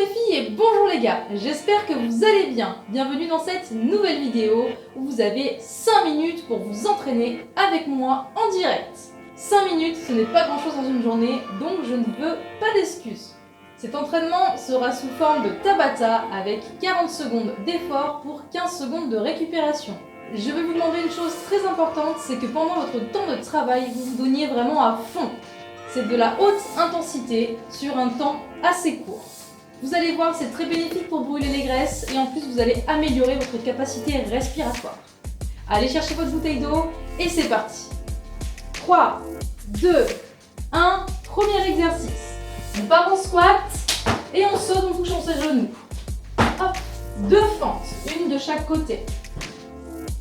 les filles et bonjour les gars, j'espère que vous allez bien. Bienvenue dans cette nouvelle vidéo où vous avez 5 minutes pour vous entraîner avec moi en direct. 5 minutes, ce n'est pas grand chose dans une journée, donc je ne veux pas d'excuses. Cet entraînement sera sous forme de Tabata avec 40 secondes d'effort pour 15 secondes de récupération. Je vais vous demander une chose très importante, c'est que pendant votre temps de travail, vous vous donniez vraiment à fond. C'est de la haute intensité sur un temps assez court. Vous allez voir, c'est très bénéfique pour brûler les graisses et en plus vous allez améliorer votre capacité respiratoire. Allez chercher votre bouteille d'eau et c'est parti. 3, 2, 1, premier exercice. On part en squat et on saute en touchant ses genoux. Hop, 2 fentes, une de chaque côté.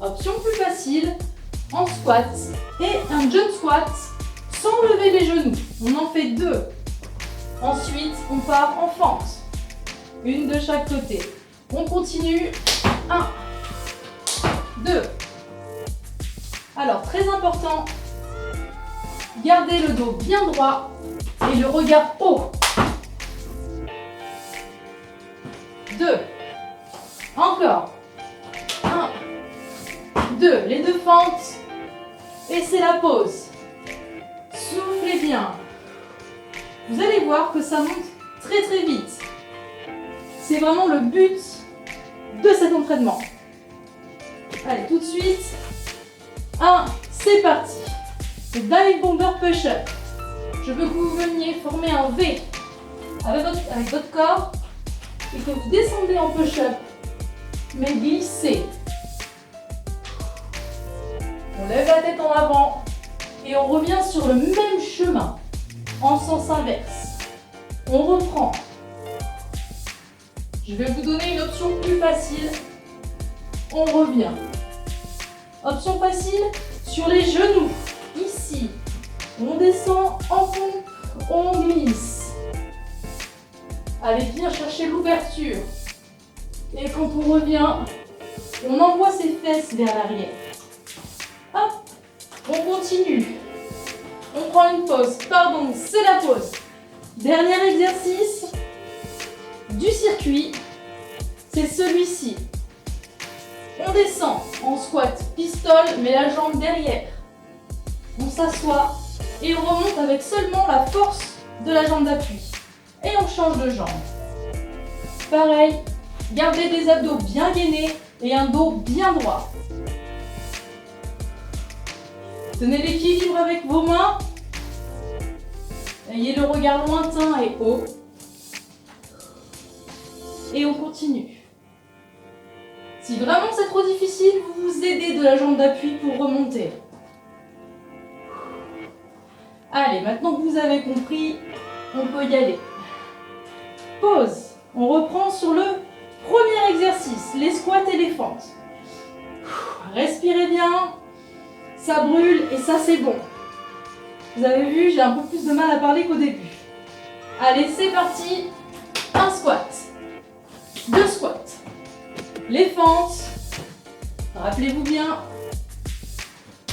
Option plus facile, en squat et un jump squat sans lever les genoux. On en fait 2. Ensuite, on part en fente. Une de chaque côté. On continue. 1, 2. Alors, très important, gardez le dos bien droit et le regard haut. 2. Encore. 1, 2. Les 2 fentes. Et c'est la pause. Soufflez bien. Vous allez voir que ça monte très très vite. C'est vraiment le but de cet entraînement. Allez, tout de suite. 1, c'est parti. Le dive bomber push-up. Je veux que vous veniez former un V avec votre corps et que vous descendez en push-up, mais glissez. On lève la tête en avant et on revient sur le même chemin en sens inverse. On reprend. Je vais vous donner une option plus facile. On revient. Option facile sur les genoux. Ici, on descend en pompe, on glisse. Allez bien chercher l'ouverture. Et quand on revient, on envoie ses fesses vers l'arrière. Hop, on continue. On prend une pause. Pardon, c'est la pause. Dernier exercice du circuit, c'est celui-ci. On descend en squat pistol, mais la jambe derrière. On s'assoit et on remonte avec seulement la force de la jambe d'appui. Et on change de jambe. Pareil, gardez des abdos bien gainés et un dos bien droit. Tenez l'équilibre avec vos mains. Ayez le regard lointain et haut. Et on continue. Si vraiment c'est trop difficile, vous vous aidez de la jambe d'appui pour remonter. Allez, maintenant que vous avez compris, on peut y aller. Pause. On reprend sur le premier exercice, les squats et les fentes. Respirez bien. Ça brûle et ça c'est bon. Vous avez vu, j'ai un peu plus de mal à parler qu'au début. Allez, c'est parti. Un squat. 2 squats. Les fentes. Rappelez-vous bien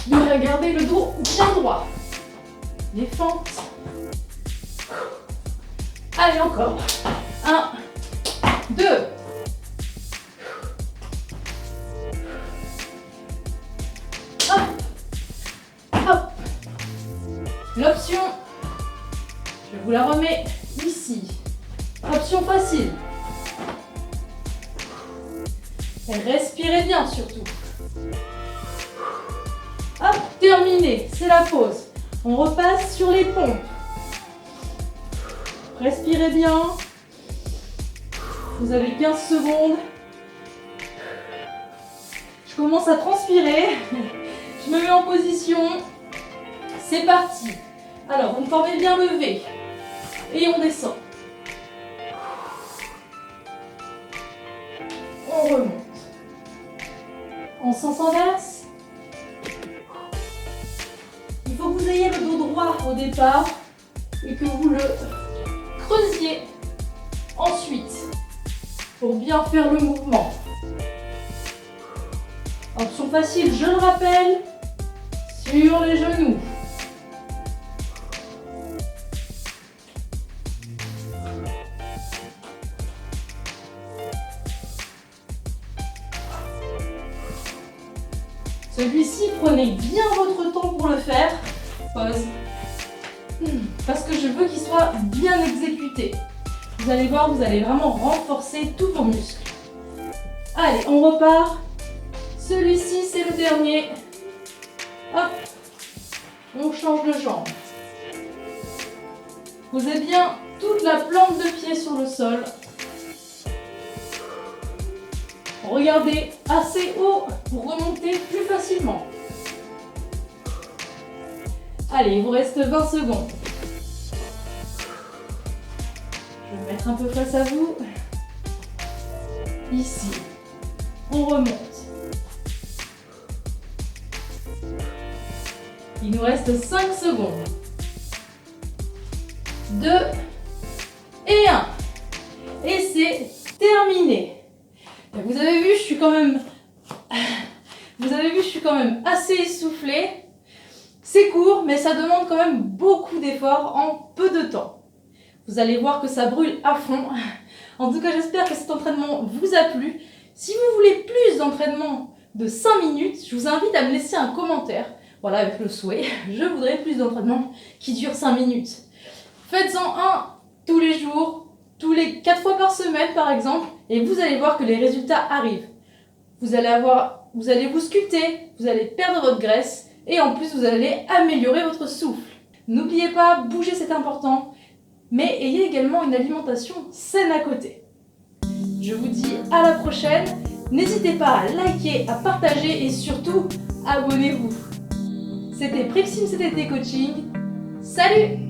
de regarder le dos bien droit. Les fentes. Allez, encore. 1, 2. L'option, je vous la remets ici. Option facile. Et respirez bien surtout. Hop, terminé, c'est la pause. On repasse sur les pompes. Respirez bien. Vous avez 15 secondes. Je commence à transpirer. Je me mets en position. C'est parti. Alors, vous me formez bien le V. Et on descend. On remonte. En sens inverse. Il faut que vous ayez le dos droit au départ et que vous le creusiez ensuite pour bien faire le mouvement. Option facile, je le rappelle, sur les genoux. Celui-ci, prenez bien votre temps pour le faire. Pause. Parce que je veux qu'il soit bien exécuté. Vous allez voir, vous allez vraiment renforcer tous vos muscles. Allez, on repart. Celui-ci, c'est le dernier. Hop. On change de jambe. Posez bien toute la plante de pied sur le sol. Regardez assez haut pour remonter plus facilement. Allez, il vous reste 20 secondes. Je vais me mettre un peu face à vous. Ici, on remonte. Il nous reste 5 secondes. 2 et 1. Et c'est terminé. Vous avez vu, je suis quand même assez essoufflée. C'est court, mais ça demande quand même beaucoup d'efforts en peu de temps. Vous allez voir que ça brûle à fond. En tout cas, j'espère que cet entraînement vous a plu. Si vous voulez plus d'entraînement de 5 minutes, je vous invite à me laisser un commentaire. Voilà, avec le souhait, je voudrais plus d'entraînement qui dure 5 minutes. Faites-en un tous les jours, tous les 4 fois par semaine par exemple, et vous allez voir que les résultats arrivent. Vous allez vous sculpter, vous allez perdre votre graisse, et en plus vous allez améliorer votre souffle. N'oubliez pas, bouger c'est important, mais ayez également une alimentation saine à côté. Je vous dis à la prochaine, n'hésitez pas à liker, à partager et surtout, abonnez-vous. C'était Prixim CTT Coaching, salut!